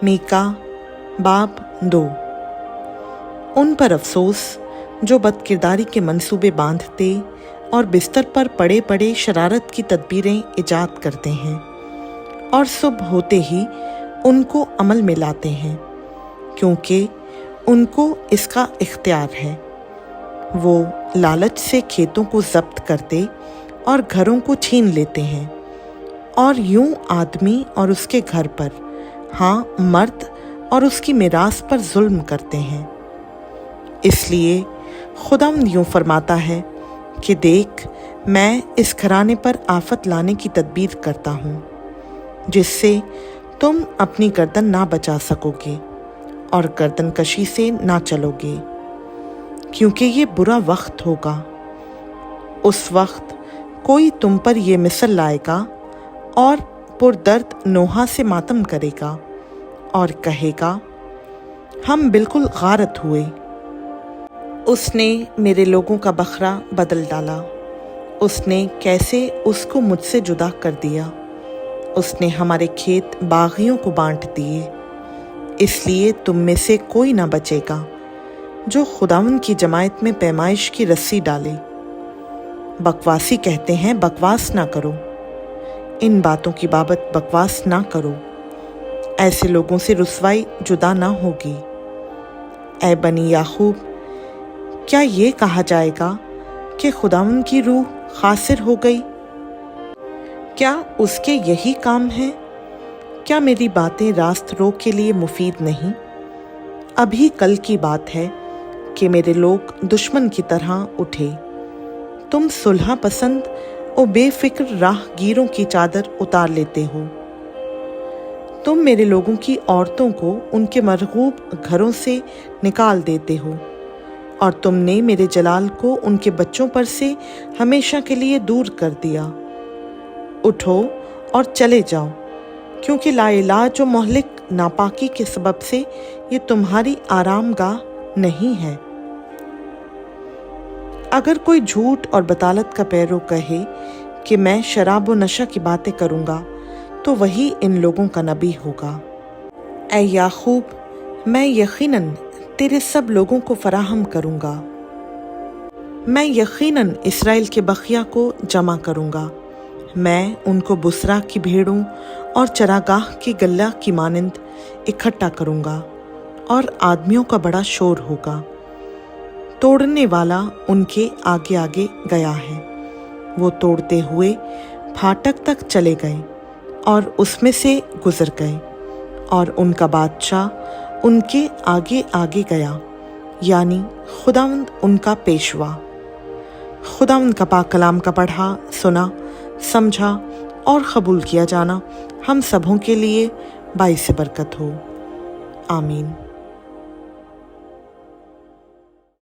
मीका बाब 2। उन पर अफसोस जो बदकिरदारी के मंसूबे बांधते और बिस्तर पर पड़े पड़े शरारत की तदबीरें इजाद करते हैं और सुबह होते ही उनको अमल में लाते हैं, क्योंकि उनको इसका इख्तियार है। वो लालच से खेतों को जब्त करते और घरों को छीन लेते हैं और यूं आदमी और उसके घर पर, हाँ मर्द और उसकी मिरास पर जुल्म करते हैं। इसलिए खुदावंद यूं फरमाता है कि देख, मैं इस घराने पर आफत लाने की तदबीर करता हूँ, जिससे तुम अपनी गर्दन ना बचा सकोगे और गर्दन कशी से ना चलोगे, क्योंकि ये बुरा वक्त होगा। उस वक्त कोई तुम पर ये मिसल लाएगा और पुरदर्द नोहा से मातम करेगा और कहेगा, हम बिल्कुल गारत हुए। उसने मेरे लोगों का बखरा बदल डाला, उसने कैसे उसको मुझसे जुदा कर दिया। उसने हमारे खेत बागियों को बांट दिए। इसलिए तुम में से कोई ना बचेगा जो खुदावंद की जमायत में पैमाइश की रस्सी डाले। बकवासी कहते हैं, बकवास ना करो, इन बातों की बाबत बकवास ना करो, ऐसे लोगों से रुसवाई जुदा ना होगी। ऐ बनी याकूब, क्या ये कहा जाएगा कि खुदावंद की रूह खासिर हो गई? क्या उसके यही काम है? क्या मेरी बातें रास्त रो के लिए मुफीद नहीं? अभी कल की बात है कि मेरे लोग दुश्मन की तरह उठे। तुम सुलह पसंद और बेफिक्र राहगीरों की चादर उतार लेते हो। तुम मेरे लोगों की औरतों को उनके मरगूब घरों से निकाल देते हो और तुमने मेरे जलाल को उनके बच्चों पर से हमेशा के लिए दूर कर दिया। उठो और चले जाओ, क्योंकि लाइलाज और मोहलिक नापाकी के सबब से ये तुम्हारी आरामगाह नहीं है। अगर कोई झूठ और बतालत का पैरो कहे कि मैं शराब व नशा की बातें करूंगा, तो वही इन लोगों का नबी होगा। ऐ याकूब, मैं यकीनन तेरे सब लोगों को फराहम करूंगा। मैं यकीनन इसराइल के बखिया को जमा करूंगा। मैं उनको बुसरा की भेड़ों और चरागाह की गल्ला की मानिंद इकट्ठा करूंगा और आदमियों का बड़ा शोर होगा। तोड़ने वाला उनके आगे आगे गया है। वो तोड़ते हुए फाटक तक चले गए और उसमें से गुजर गए, और उनका बादशाह उनके आगे आगे गया, यानी खुदावंद उनका पेशवा। खुदावंद का पाक कलाम का पढ़ा, सुना, समझा और कबूल किया जाना हम सबों के लिए बाइस बरकत हो। आमीन।